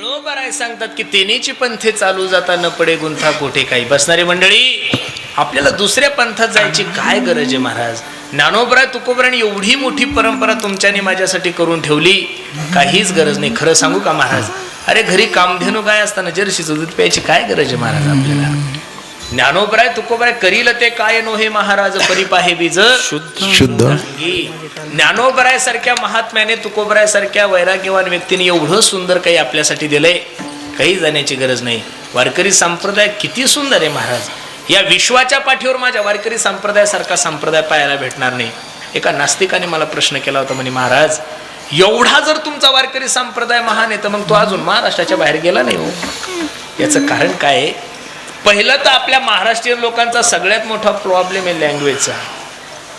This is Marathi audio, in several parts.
ज्ञानोबराय सांगतात की तेनेची पंथे चालू जाता न पडे गुंथा कोठे काही. बसणारी मंडळी, आपल्याला दुसऱ्या पंथात जायची काय गरज आहे महाराज? ज्ञानोबराय तुकोबराने एवढी मोठी परंपरा तुमच्याने माझ्यासाठी करून ठेवली, काहीच गरज नाही. खरं सांगू का महाराज, अरे घरी कामधेनू गाय असताना जर्शीचं दूध प्यायची काय गरज आहे महाराज आपल्याला? ज्ञानोबराय तुकोबराय करील ते काय नोहे महाराज परिपाहे बीज शुद्ध. ज्ञानोबराय सारख्या महात्म्याने, तुकोबराय सारख्या वैराग्यवान व्यक्तीने एवढं सुंदर काही आपल्यासाठी दिलंय, काही जाण्याची गरज नाही. वारकरी संप्रदाय किती सुंदर आहे महाराज. या विश्वाच्या पाठीवर माझ्या वारकरी संप्रदायासारखा संप्रदाय पाहायला भेटणार नाही. एका नास्तिकाने मला प्रश्न केला होता, म्हणे महाराज एवढा जर तुमचा वारकरी संप्रदाय महान आहे तर मग तो अजून महाराष्ट्राच्या बाहेर गेला नाही हो. याचं कारण काय आहे? पहिलं तर आपल्या महाराष्ट्रीयन लोकांचा सगळ्यात मोठा प्रॉब्लेम आहे लँग्वेजचा.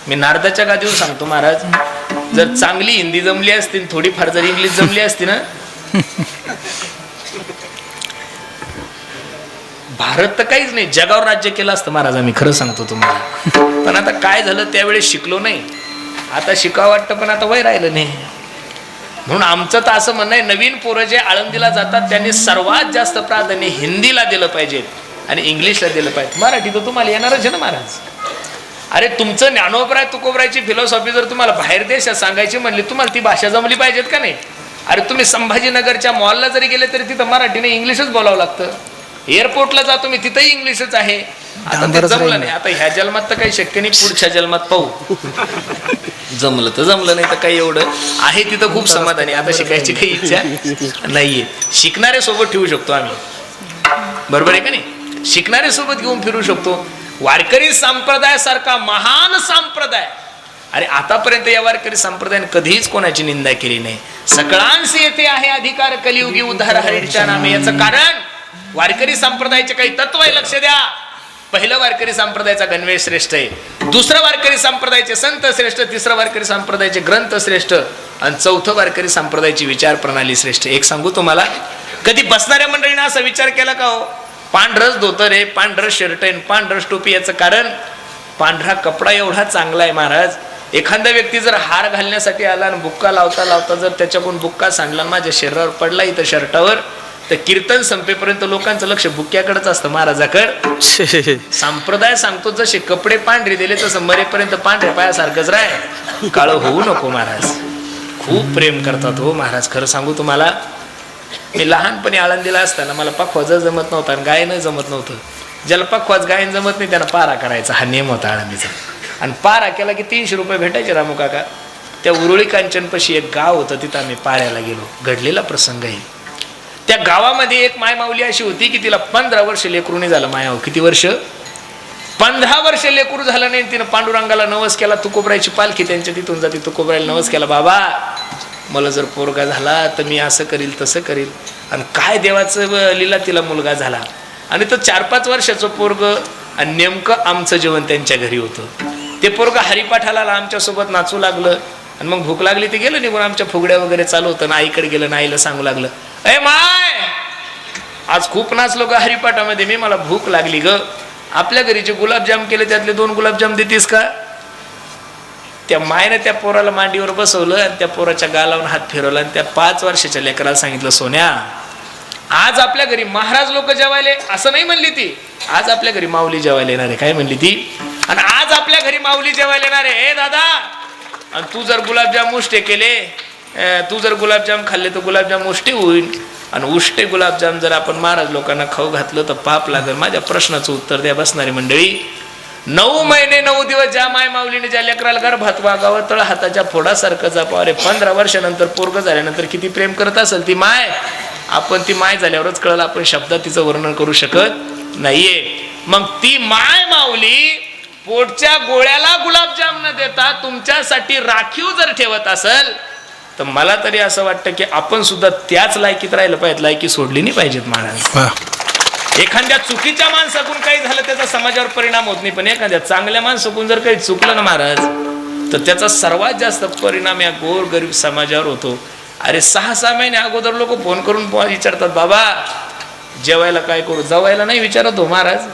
मी नारदाच्या गादीवर सांगतो महाराज, जर चांगली हिंदी जमली असती, थोडीफार जर इंग्लिश जमली असती ना, भारत तर काहीच नाही, जगावर राज्य केलं असतं महाराज आम्ही. खरं सांगतो तुम्हाला. पण आता काय झालं, त्यावेळेस शिकलो नाही, आता शिकावं वाटतं पण आता वय राहिलं नाही. म्हणून आमचं तर असं म्हणणं आहे, नवीन पोरं जे आळंदीला जातात त्यांनी सर्वात जास्त प्राधान्य हिंदीला दिलं पाहिजे आणि इंग्लिशला दिलं पाहिजे. मराठी तर तुम्हाला येणारच आहे ना महाराज. अरे तुमचं ज्ञानोबराय तुकोबरायची फिलॉसॉफी जर तुम्हाला बाहेर देशात सांगायची म्हणली, तुम्हाला ती भाषा जमली पाहिजेत का नाही? अरे तुम्ही संभाजीनगरच्या मॉलला जरी गेले तरी तिथं मराठीने इंग्लिशच बोलावं लागतं. एअरपोर्टला जातो मी, तिथंही इंग्लिशच आहे. आता ते जमलं नाही, आता ह्या जन्मात तर काही शक्य नाही, पुढच्या जन्मात पाहू. जमलं तर जमलं, नाही तर काही एवढं आहे तिथं खूप समाधानी. आता शिकायची काही इच्छा नाहीये. शिकणारे सोबत ठेवू शकतो आम्ही, बरोबर आहे का नाही? शिकणारे सोबत घेऊन फिरू शकतो. वारकरी संप्रदायासारखा महान संप्रदाय, अरे आतापर्यंत या वारकरी संप्रदायाने कधीच कोणाची निंदा केली नाही. सकळांस येथे आहे अधिकार कलियुगी उद्धार हरीच्या नामे. याचं कारण वारकरी संप्रदायाचे काही तत्व आहे, लक्ष द्या. पहिलं वारकरी संप्रदायाचा गणवेश श्रेष्ठ आहे, दुसरं वारकरी संप्रदायाचे संत श्रेष्ठ, तिसरं वारकरी संप्रदायाचे ग्रंथ श्रेष्ठ आणि चौथं वारकरी संप्रदायाची विचार प्रणाली श्रेष्ठ. एक सांगू तुम्हाला, कधी बसणाऱ्या मंडळीने असा विचार केला का हो, पांढरच धोतर आहे, पांढरं शर्ट आहे, पांढरच टोपी? याचं कारण पांढरा कपडा एवढा चांगला आहे महाराज. एखादा व्यक्ती जर हार घालण्यासाठी आला आणि बुक्का लावता लावता जर त्याच्याकडून बुक्का सांडला माझ्या शरीरावर पडला इथं शर्टावर, तर कीर्तन संपेपर्यंत लोकांचं लक्ष बुक्क्याकडेच असतं महाराजाकडे. संप्रदाय सांगतो जसे कपडे पांढरे दिले तसं मरेपर्यंत पांढऱ्या पायासारखंच राह, काळ होऊ नको महाराज. खूप प्रेम करतात हो महाराज. खरं सांगू तुम्हाला, मी लहानपणी आळंदीला असताना मला पखवाज जमत नव्हता आणि गायन जमत नव्हतं. ज्याला पखवाज गायन जमत नाही त्याला पारा करायचा हा नियम होता आळंदीचा. आणि पारा केला की 300 रुपये भेटायचे रामू काका. त्या उरुळी कांचनपाशी एक गाव होतं, तिथं आम्ही पाऱ्याला गेलो. घडलेला प्रसंग आहे. त्या गावामध्ये एक मायमाऊली अशी होती की तिला 15 वर्ष लेकरू नाही झालं. मायाव किती वर्ष? 15 वर्ष लेकरू झालं नाही. तिनं पांडुरंगाला नवस केला. तुकोबरायची पालखी त्यांच्या तिथून जाते. तुकोबरायला नवस केला, बाबा मला जर पोरगा झाला तर मी असं करील तसं करील. आणि काय देवाचं लीला, तिला मुलगा झाला. आणि तो 4-5 वर्षाचं पोरग, आणि नेमकं आमचं जेवण त्यांच्या घरी होतं. ते पोरग हरिपाठाला आमच्यासोबत नाचू लागलं. आणि मग भूक लागली ते गेलं निघून. आमच्या फुगड्या वगैरे चालू होतं ना, आईकडे गेलं ना, आईला सांगू लागलं, ए माय आज खूप नाचलो ग हरिपाठामध्ये मी, मला भूक लागली ग. आपल्या घरीचे गुलाबजाम केले, त्यातले 2 गुलाबजाम देतीस का? त्या मायने त्या पोराला मांडीवर बसवलं आणि त्या पोराच्या गालावरून हात फिरवला आणि त्या 5 वर्षाच्या लेकराला सांगितलं, सोन्या आज आपल्या घरी महाराज लोक जेवायले. असं नाही म्हणली ती, आज आपल्या घरी माऊली जेवायला येणार आहे. काय म्हणली ती? आणि आज आपल्या घरी माऊली जेवायला येणार आहे. ए दादा, आणि तू जर गुलाबजाम उष्टे केले, तू जर गुलाबजाम खाल्ले तर गुलाबजाम उष्टे होईल. आणि उष्टे गुलाबजाम जर आपण महाराज लोकांना खाऊ घातलं तर पाप लागेल. माझ्या प्रश्नाचं उत्तर द्या बसणारी मंडळी. 9 महिने 9 दिवस ज्या माय माऊलीने ज्या लेकराला गर्भात वागावं, तळ हाताच्या फोडासारखं जपावं. अरे 15 वर्षानंतर पोरग झाल्यानंतर किती प्रेम करत असेल ती माय. आपण ती माय झाल्यावरच कळलं, आपण शब्दात तिचं वर्णन करू शकत नाहीये. मग ती माय माऊली पोटच्या गोळ्याला गुलाबजाम न देता तुमच्यासाठी राखीव जर ठेवत असेल तर मला तरी असं वाटतं की आपण सुद्धा त्याच लायकीत राहिलं पाहिजे. लायकी सोडली नाही पाहिजेत महाराज. एखाद्या चुकीच्या माणसाकडून काही झालं त्याचा समाजावर परिणाम होत नाही, पण एखाद्या चांगल्या माणसाकडून जर काही चुकलं ना महाराज तर त्याचा सर्वात जास्त परिणाम या गोर गरीब समाजावर होतो. अरे 6-6 महिने अगोदर लोक फोन करून विचारतात, बाबा जेवायला काय करू? जेवायला नाही विचारत हो महाराज.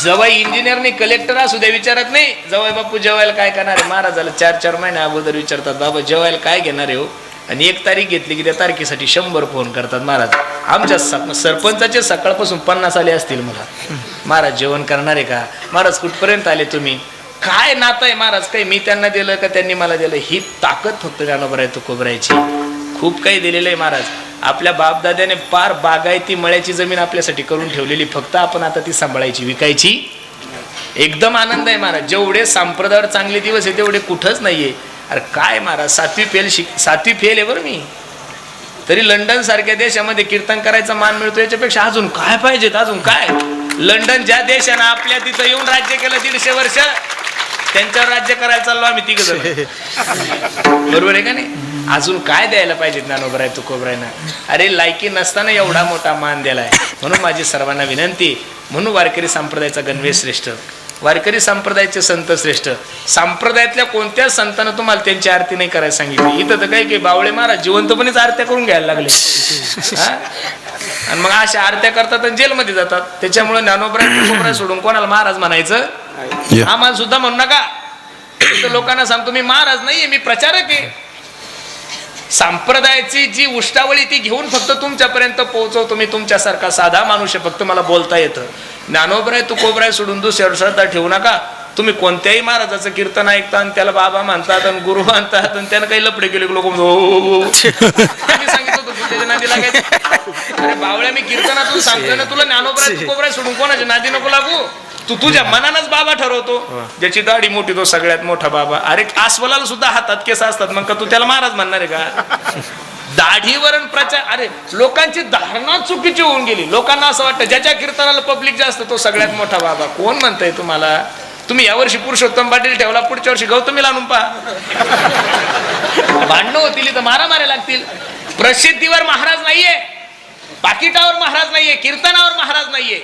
जवाई इंजिनियर नाही, कलेक्टर असू द्या विचारत नाही, जवाई बापू जेवायला काय करणार आहे? महाराजाला 4-4 महिने अगोदर विचारतात, बाबा जेवायला काय घेणार आहे हो? आणि 1 तारीख घेतली की त्या तारखेसाठी 100 फोन करतात महाराज. आमच्या सरपंचाचे सकाळपासून 50 आले असतील मला. महाराज जेवण करणार आहे का, महाराज कुठपर्यंत आले तुम्ही, काय नातं आहे महाराज, काही मी त्यांना दिलं का त्यांनी मला दिलं. ही ताकद फक्त ज्ञानोबा तुकोबरायची. खूप काही दिलेलं आहे महाराज. आपल्या बापदाद्याने पार बागायती मळ्याची जमीन आपल्यासाठी करून ठेवलेली, फक्त आपण आता ती सांभाळायची, विकायची. एकदम आनंद आहे महाराज. जेवढे संप्रदायावर चांगले दिवस आहे तेवढे कुठंच नाहीये. अरे काय महाराज, 7वी फेल आहे बरं मी, तरी लंडन सारख्या देशामध्ये कीर्तन करायचा मान मिळतो. याच्यापेक्षा अजून काय पाहिजेत, अजून काय. लंडन ज्या देशानं आपल्या तिथं येऊन राज्य केलं 150 वर्ष, त्यांच्यावर राज्य करायला चाललो आम्ही 3 जण. बरोबर आहे का नाही. अजून काय द्यायला पाहिजे ज्ञानोबराय तुकोबरायना. अरे लायकी नसताना एवढा मोठा मान दिलाय. म्हणून माझी सर्वांना विनंती, म्हणून वारकरी संप्रदायाचा गणवेश श्रेष्ठ, वारकरी संप्रदायाचे संत श्रेष्ठ. संप्रदायातल्या कोणत्याच संतांना तुम्हाला त्यांची आरती नाही करायला सांगितली. इथं तर काही बावळे महाराज जिवंतपणेच आरत्या करून घ्यायला लागले. आणि मग अशा आरत्या करतात आणि जेलमध्ये जातात. त्याच्यामुळे ज्ञानोबराय तुकोबराय सोडून कोणाला महाराज म्हणायचं, आम्हाला सुद्धा म्हणू नका. लोकांना सांगतो मी महाराज नाहीये, मी प्रचारक आहे. संप्रदायाची जी उष्टावळी ती घेऊन फक्त तुमच्यापर्यंत पोहोचवतो. मी तुमच्यासारखा साधा माणूस आहे, फक्त मला बोलता येतं. ज्ञानोबराय तुकोबराय सोडून दुसऱ्यावर श्रद्धा ठेवू नका. तुम्ही कोणत्याही महाराजाचं कीर्तन ऐकता आणि त्याला बाबा म्हणतात आणि गुरु म्हणतात आणि त्यानं काही लपडे केले लोक सांगितलं होतं त्याच्या नादी लागायचं. अरे बावळ्या, मी कीर्तनातून सांगतोय ना तुला, ज्ञानोबराय तुकोबराय सोडून कोणाच्या नादी नको लागू. तू तुझ्या मनानच बाबा ठरवतो. ज्याची दाढी मोठी तो सगळ्यात मोठा बाबा. अरे अस्वलाला सुद्धा हातात केस असतात, मग का तू त्याला महाराज म्हणणार आहे का. दाढीवर प्रचार, अरे लोकांची धारणा चुकीची होऊन गेली. लोकांना असं वाटतं ज्याच्या कीर्तनाला पब्लिक जास्त तो सगळ्यात मोठा बाबा. कोण म्हणतंय तुम्हाला. तुम्ही यावर्षी पुरुषोत्तम पाटील ठेवला, पुढच्या वर्षी गौतमीला आणून पहा. भांडणं होतील तर मारामाऱ्या लागतील. प्रसिद्धीवर महाराज नाहीये, पाकिटावर महाराज नाहीये, कीर्तनावर महाराज नाहीये.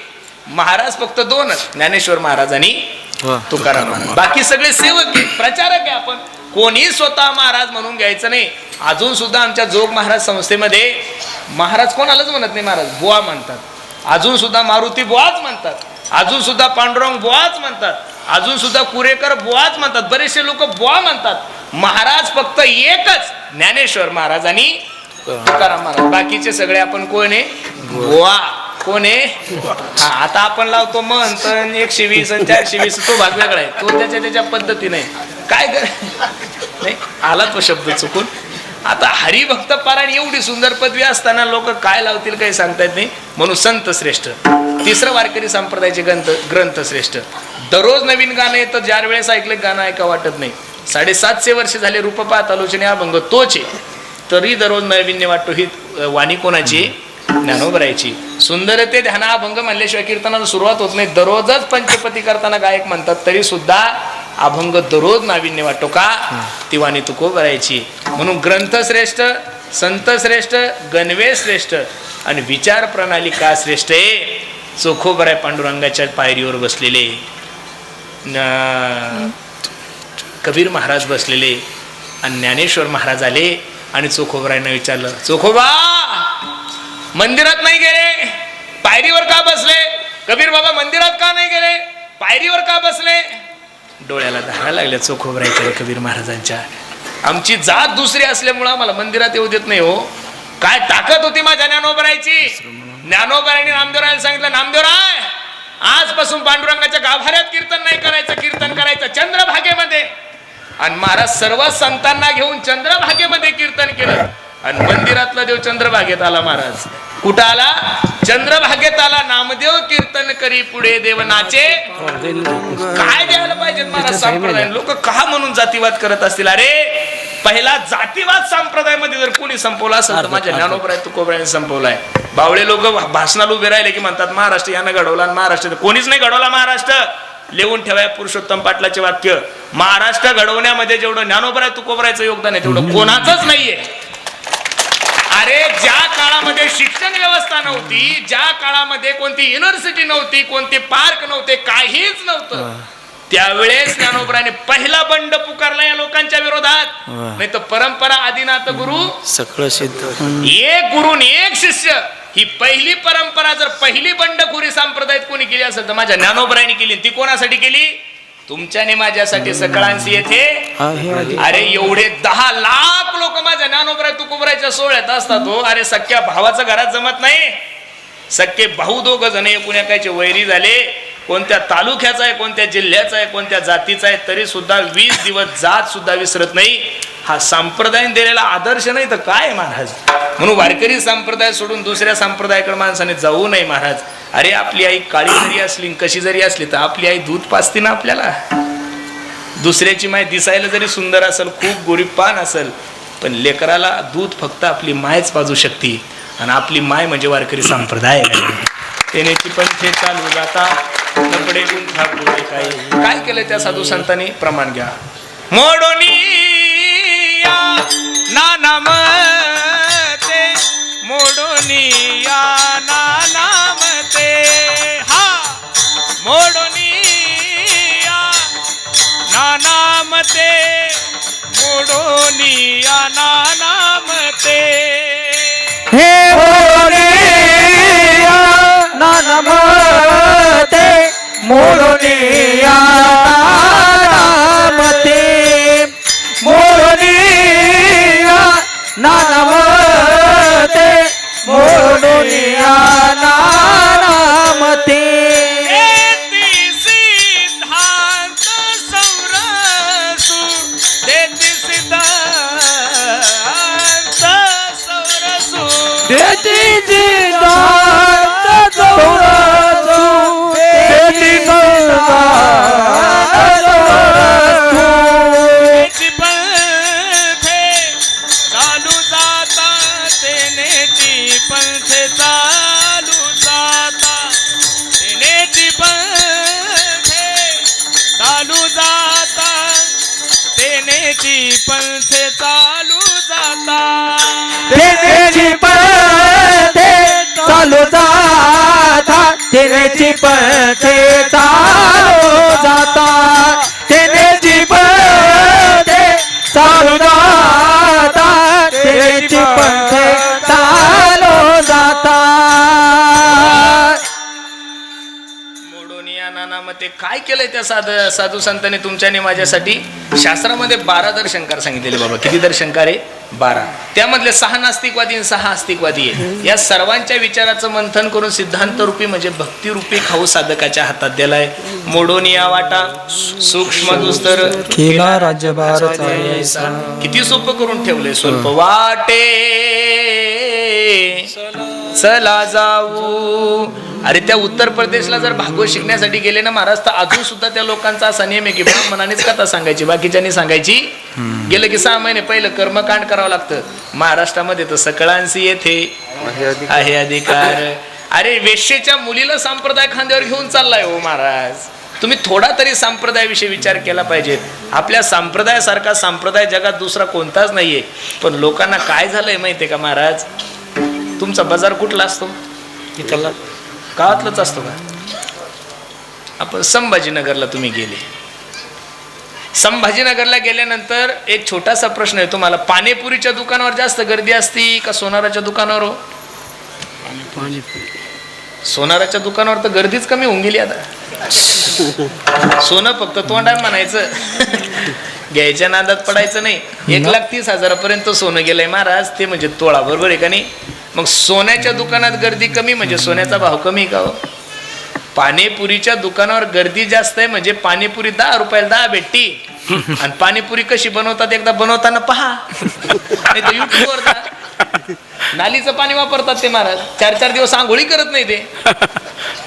महाराज फक्त 2च, ज्ञानेश्वर महाराज आणि तुकाराम महाराज. बाकी सगळे सेवक आहे, प्रचारक आहे. आपण कोणी स्वतः महाराज म्हणून घ्यायचं नाही. अजून सुद्धा आमच्या जोग महाराज संस्थेमध्ये महाराज कोणालाच म्हणत नाही, महाराज बुवा म्हणतात. अजून सुद्धा मारुती बुवाच म्हणतात. अजून सुद्धा पांडुरंग बुवाच म्हणतात. अजून सुद्धा कुरेकर बुवाच म्हणतात. बरेचसे लोक बुवा म्हणतात. महाराज फक्त एकच, ज्ञानेश्वर महाराज आणि तुकाराम महाराज. बाकीचे सगळे आपण कोण आहे, बुवा. कोण आहे. हा, आता आपण लावतो म्हणत 120 आणि 420, तो भाग वेगळा आहे. तो त्याच्या पद्धतीने काय नाही आला तो शब्द चुकून. आता हरिभक्त पारायण एवढी सुंदर पदवी असताना लोक काय लावतील काही सांगता येत नाही. म्हणून संत श्रेष्ठ. 3रं वारकरी संप्रदायाचे ग्रंथ श्रेष्ठ. दररोज नवीन गाणं येतं, ज्या वेळेस ऐकलं गाणं ऐका वाटत नाही. 750 वर्ष झाले रूपपात आलोचने अभंग तोच आहे, तरी दररोज नवीन वाटतो. ही वाणी कोणाची, ज्ञानोबरायची. सुंदर ते ध्यान अभंग म्हणल्याशिवाय कीर्तनाला सुरुवात होत नाही. दररोजच पंचपती करताना गायक म्हणतात, तरी सुद्धा अभंग दररोज नाविन्य वाटतो का, ती वाणी तुकोबरायची. म्हणून ग्रंथ श्रेष्ठ, संत श्रेष्ठ, गणवेश श्रेष्ठ आणि विचार प्रणाली का श्रेष्ठ आहे. चोखोबराय पांडुरंगाच्या पायरीवर बसलेले, कबीर महाराज बसलेले आणि ज्ञानेश्वर महाराज आले आणि चोखोबरायनं विचारलं, चोखोबा मंदिरात नाही गेले, पायरीवर का बसले. कबीर बाबा मंदिरात का नाही गेले, पायरीवर का बसले. डोळ्याला धारा लागल्या चोखोबरायच्या कबीर महाराजांच्या. आमची जात दुसरी असल्यामुळं आम्हाला मंदिरात येऊ देत नाही. हो काय ताकद होती माझ्या ज्ञानोबरायची. ज्ञानोबरायने नामदेवरायला सांगितलं, नामदेवराय आजपासून पांडुरंगाच्या गाभाऱ्यात कीर्तन नाही करायचं, कीर्तन करायचं चंद्रभागेमध्ये. आणि महाराज सर्व संतांना घेऊन चंद्रभागेमध्ये कीर्तन केलं. आणि मंदिरातला देव चंद्रभागेत आला. महाराज कुठं आला, चंद्रभागेत आला. नामदेव कीर्तन करी पुढे देव नाचे. काय द्यायला पाहिजे महाराज संप्रदाय. लोक का म्हणून जातीवाद करत असतील. अरे पहिला जातीवाद संप्रदायामध्ये जर कोणी संपवला असेल तर माझ्या ज्ञानोबराय तुकोबरायने संपवलाय. बावळे लोक भाषणाला उभे राहिले की म्हणतात महाराष्ट्र यानं घडवला. महाराष्ट्र कोणीच नाही घडवला. महाराष्ट्र लिहून ठेवाय पुरुषोत्तम पाटलाचे वाक्य. महाराष्ट्र घडवण्यामध्ये जेवढं ज्ञानोबराय तुकोबरायचं योगदान आहे तेवढं कोणाचंच नाहीये. अरे ज्या काळामध्ये शिक्षण व्यवस्था नव्हती, ज्या काळामध्ये कोणती युनिव्हर्सिटी नव्हती, कोणते पार्क नव्हते, काहीच नव्हतं, त्यावेळेस ज्ञानोबरायने पहिला बंड पुकारला या लोकांच्या विरोधात. नाही तर परंपरा आदिनाथ गुरु सगळं सिद्ध, एक गुरु एक शिष्य, ही पहिली परंपरा. जर पहिली बंडखोरी संप्रदायात कोणी केली असेल तर माझ्या ज्ञानोबरायने केली. ती कोणासाठी केली, तुमच्याने माझ्यासाठी सकळांशी येथे अरे एवढे 10 लाख लोक माझ्या ज्ञानोबराय तुकोबरायच्या सोहळ्यात असतात हो. अरे सख्या भावाचं घरात जमत नाही. सख्खे भाऊ 2 जण एकूण एकाचे वैरी झाले. कोणत्या तालुक्याचा आहे, कोणत्या जिल्ह्याचा आहे, कोणत्या जातीचा आहे, तरी सुद्धा 20 दिवस जात सुद्धा विसरत नाही. हा संप्रदायाने दिलेला आदर्श नाही तर काय महाराज. म्हणून वारकरी संप्रदाय सोडून दुसऱ्या संप्रदायाकडे माणसाने जाऊ नये महाराज. अरे आपली आई काळी जरी असली कशी जरी असली तर आपली आई दूध पाजते ना आपल्याला. दुसऱ्याची माय दिसायला जरी सुंदर असेल, खूप गोरीपान असेल, पण लेकराला दूध फक्त आपली मायच पाजू शकते. आणि आपली माय म्हणजे वारकरी संप्रदाय. तेनेची पण ते चालू जाता लपडे गुंठा पुढे काय केलं त्या साधू संतांनी प्रमाण घ्या. मोडोनिया नानामते, मोडोनिया नानामते, हा मोडोनिया नानामते, मोडोनिया नानामते, हे मोडोनिया नानामते, मोडोनिया नानामते, मोडोनिया नानामते, मोडोनिया नानामते. सिद्धांत सौरसु देती सिद्धांत सौरसु देती सिद्धांत सौरसु देती तेनेची पंथे चालू जाता, तेनेची पंथे चालू जाता, तेनेची पंथे चालू जाता, तेनेची पंथे चालू जाता, तेनेची पंथे चालू जाता, तेनेची पंथे चालू जाता, तेनेची पंथे चालू जाता, तेनेची पंथे चालू जाता. मोडोनिया नानामते काय केलंय त्या साधू संतांनी तुमच्याने माझ्यासाठी. शास्त्रामध्ये 12 दर्शनकार सांगितलेले बाबा. किती दर्शनकार आहे? 12. त्यामधले 6 नास्तिकवादी आणि 6 आस्तिकवादी आहे. या सर्वांच्या विचाराचं मंथन करून सिद्धांत रूपी म्हणजे भक्ती रूपी खाऊ साधकाच्या हातात दिलाय. मोडोनिया वाटा सूक्ष्म दुस्तर केला राज्यभार किती सोपं करून ठेवलंय. स्वल्प वाटे चला जाऊ. अरे त्या उत्तर प्रदेशला जर भागवत शिकण्यासाठी गेले ना महाराज, तर अजून सुद्धा त्या लोकांचा असा नियम आहे की ब्राह्मणानेच कथा सांगायची, बाकीच्यांनी सांगायची. गेलं की 6 महिने पहिलं कर्मकांड करावं लागतं. महाराष्ट्रामध्ये तर सकळांशी येथे आहे अधिकार. अरे वेश्येच्या मुलीला संप्रदाय खांद्यावर घेऊन चाललाय हो महाराज. तुम्ही थोडा तरी संप्रदायाविषयी विचार केला पाहिजे. आपल्या संप्रदायासारखा संप्रदाय जगात दुसरा कोणताच नाहीये. पण लोकांना काय झालंय माहितीये का महाराज, तुमचा बाजार कुठला असतो? इथला गावातलाच असतो का? आपण संभाजीनगरला तुम्ही गेले, संभाजीनगरला गेल्यानंतर एक छोटासा प्रश्न आहे तुम्हाला. पाणीपुरीच्या दुकानावर जास्त गर्दी असती का सोनाराच्या दुकानावर? हो, सोनाराच्या दुकानावर तर गर्दीच कमी होऊन गेली आता. सोनं फक्त तोंडात म्हणायचं, घ्यायच्या नादात पडायचं नाही. 1,30,000 सोनं गेलंय महाराज. ते म्हणजे तोळा, बरोबर आहे का नाही? मग सोन्याच्या दुकानात गर्दी कमी म्हणजे सोन्याचा भाव कमी का हो? पाणीपुरीच्या दुकानावर गर्दी जास्त आहे म्हणजे पाणीपुरी 10 रुपयाला 10 भेटती. आणि पाणीपुरी कशी बनवतात एकदा बनवताना पहा, नाही तर युट्यूबवर जा. नालीचं पाणी वापरतात ते महाराज. 4-4 दिवस आंघोळी करत नाही ते.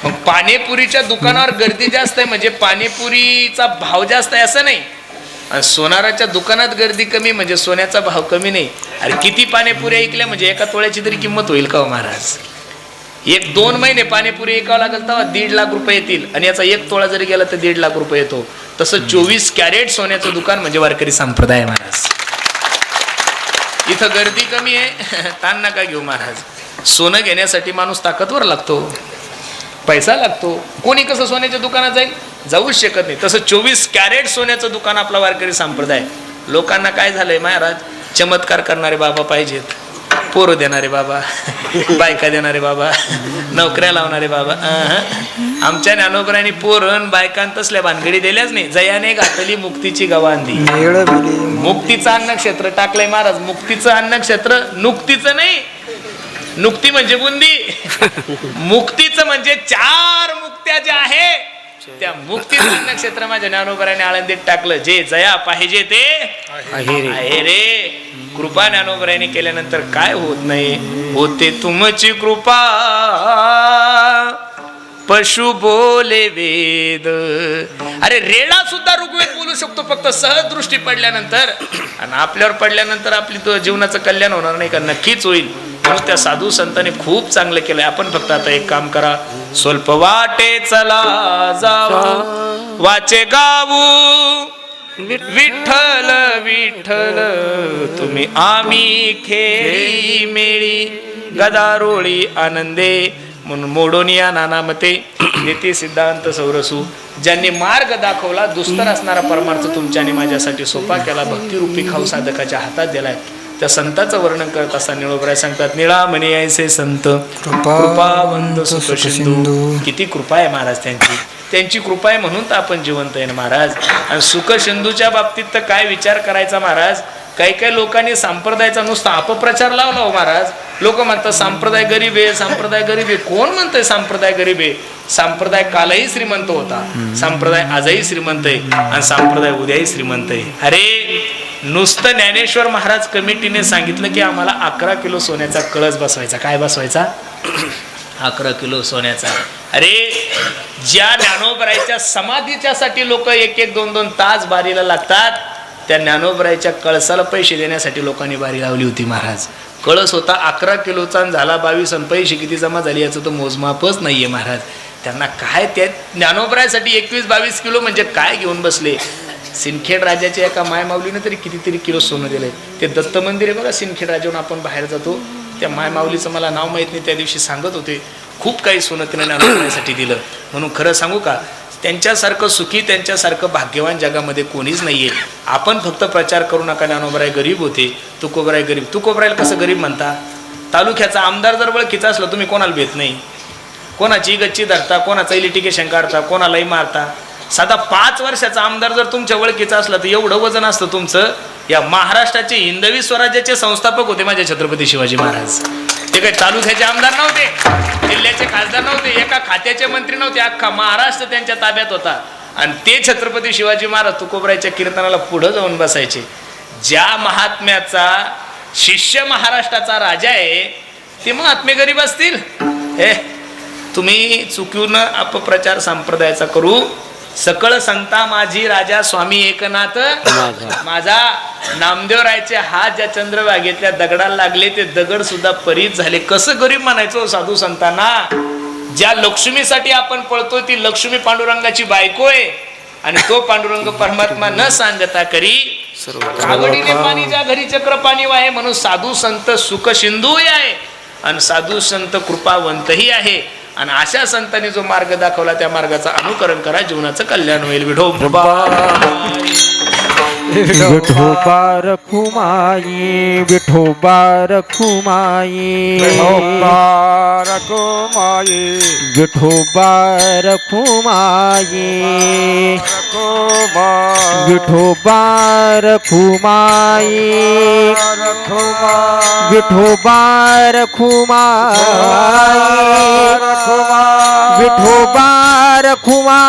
मग पाणीपुरीच्या दुकानावर गर्दी जास्त आहे म्हणजे पाणीपुरीचा भाव जास्त आहे असं नाही. आणि सोनाराच्या दुकानात गर्दी कमी म्हणजे सोन्याचा भाव कमी नाही. अरे किती पाणीपुरी ऐकल्या म्हणजे एका तोळ्याची तरी किंमत होईल का हो महाराज? 1-2 महिने पाणीपुरी ऐकावं लागेल तेव्हा 1.5 लाख रुपये येतील. आणि याचा 1 तोळा जरी गेला तर 1.5 लाख रुपये येतो. तसं 24 कॅरेट सोन्याचं दुकान म्हणजे वारकरी संप्रदाय महाराज. इथं गर्दी कमी आहे, ताण नका घेऊ महाराज. सोनं घेण्यासाठी माणूस ताकदवर लागतो, पैसा लागतो. कोणी कसं सोन्याच्या दुकानात जाईल? जाऊच शकत नाही. तसं 24 कॅरेट सोन्याचं दुकान आपला वारकरी संप्रदाय. लोकांना काय झालंय महाराज, चमत्कार करणारे बाबा पाहिजेत. पोरं देणारे बाबा, बायका देणारे बाबा, नोकऱ्या लावणारे बाबा. आमच्या ज्ञानोबरांनी पोरण बायकां तसल्या भानगडी दिल्याच नाही. जयाने घातली मुक्तीची गवांधी. मुक्तीचं अन्नक्षेत्र टाकलंय महाराज. मुक्तीचं अन्नक्षेत्र नुक्तीचं नाही. नुक्ती म्हणजे बुंदी, मुक्तीचं म्हणजे 4 मुक्त्या ज्या आहे त्या मुक्तीचं अन्नक्षेत्र माझ्या ज्ञानोबराने आळंदीत टाकलं. जे जया पाहिजे ते आहे रे. कृपा ज्ञानोबराने केल्यानंतर काय होत नाही. होते तुमची कृपा पशु बोले वेद. अरे रेडा सुद्धा ऋग्वेद बोलू शकतो फक्त सहज दृष्टी पडल्यानंतर. आणि आपल्यावर पडल्यानंतर आपली तो जीवनाचं कल्याण होणार नाही का? नक्कीच होईल. म्हणून त्या साधू संतांनी खूप चांगलं केलंय. आपण फक्त आता एक काम करा. स्वल्प वाटे चला जाऊ वाचे गाऊ विठ्ठल विठ्ठल तुम्ही आम्ही खेळी मेळी गदारोळी आनंदे. म्हणून मोडोनिया नानामते नेते सिद्धांत सौरसू. ज्यांनी मार्ग दाखवला, दुस्तर असणारा परमार्थ तुमच्या आणि माझ्यासाठी सोपा केला, भक्तिरूपी खाऊ साधकाच्या हातात दिलाय, त्या संतांचं वर्णन करत असताना निळोबराय सांगतात, निळामणी ऐसे संत कृपावंत सुखसिंधू. किती कृपा आहे महाराज त्यांची. त्यांची कृपा आहे म्हणून तर आपण जिवंत आहे ना महाराज. आणि सुखसिंधूच्या बाबतीत तर काय विचार करायचा महाराज. काही काही लोकांनी संप्रदायाचा नुसता अपप्रचार लावला हो महाराज. लोक म्हणतात संप्रदाय गरीब आहे, संप्रदाय गरीब आहे. कोण म्हणतंय संप्रदाय गरीब आहे? संप्रदाय कालही श्रीमंत होता, संप्रदाय आजही श्रीमंत आहे, आणि संप्रदाय उद्याही श्रीमंत आहे. अरे नुसतं ज्ञानेश्वर महाराज कमिटीने सांगितलं की आम्हाला 11 किलो सोन्याचा कळस बसवायचा. काय बसवायचा? 11 किलो सोन्याचा. अरे ज्या ज्ञानोबरायच्या समाधीच्या साठी लोक 1-1, 2-2 तास बारीला लागतात, त्या ज्ञानोबरायच्या कळसाला पैसे देण्यासाठी लोकांनी बारी लावली होती महाराज. कळस होता 11 किलोचा झाला 22, आणि पैसे किती जमा झाले याचं तर मोजमापच नाहीये महाराज. त्यांना काय त्या ज्ञानोबरायसाठी 21-22 किलो म्हणजे काय घेऊन बसले. सिंदखेड राजाच्या एका मायमाऊलीनं तरी कितीतरी किलो सोनं दिलंय. ते दत्त मंदिर आहे बघा सिंदखेड राजाहून आपण बाहेर जातो, त्या मायमाऊलीचं मला नाव माहीत नाही, त्या दिवशी सांगत होते खूप काही सोनं तिने ज्ञानोबरायसाठी दिलं. म्हणून खरं सांगू का, त्यांच्यासारखं सुखी, त्यांच्यासारखं भाग्यवान जगामध्ये कोणीच नाहीये. आपण फक्त प्रचार करू नका ज्ञानोबराय गरीब होते, तुकोबराय गरीब. तुकोबरायला कसं गरीब म्हणता? तालुक्याचा आमदार जर ओळखीचा असला तुम्ही कोणाला भेट नाही, कोणाची गच्ची धरता, कोणाचं लिटिगेशन काढता, कोणालाही मारता. साधा 5 वर्षाचा आमदार जर तुमच्या ओळखीचा असला तर एवढं वजन असतं तुमचं. या महाराष्ट्राचे हिंदवी स्वराज्याचे संस्थापक होते माझे छत्रपती शिवाजी महाराज. ते काही तालुक्याचे आमदार नव्हते, जिल्ह्याचे खासदार नव्हते, एका खात्याचे मंत्री नव्हते, अख्खा महाराष्ट्र त्यांच्या ताब्यात होता. आणि ते छत्रपती शिवाजी महाराज तुकोबरायच्या कीर्तनाला पुढे जाऊन बसायचे. ज्या महात्म्याचा शिष्य महाराष्ट्राचा राजा आहे ते महात्मे गरीब असतील? हे तुम्ही चुकीनं अपप्रचार संप्रदायाचा करू. सकळ संता माझी राजा स्वामी एकनाथ माझा. नामदेवरायचे हात ज्या चंद्रभागेतल्या दगडाला लागले ते दगड सुद्धा परीत झाले. कसं गरीब म्हणायचो साधू संतांना? ज्या लक्ष्मीसाठी आपण पळतो ती लक्ष्मी पांडुरंगाची बायको आहे, आणि तो पांडुरंग परमात्मा न सांगता करी कावडीने पाणी ज्या घरी चक्र पाणी वाहे. म्हणून साधू संत सुख सिंधूही आहे आणि साधू संत कृपावंतही आहे. आणि अशा संतांनी जो मार्ग दाखवला त्या मार्गाचं अनुकरण करा, जीवनाचं कल्याण होईल. विठोबा विठोबा रखुमाई, विठोबा रखुमाई, विठोबा रखुमाई, विठोबा रखुमाई, विठोबा रखुमाई, विठोबा रखुमाई, विठोबा रखुमाई.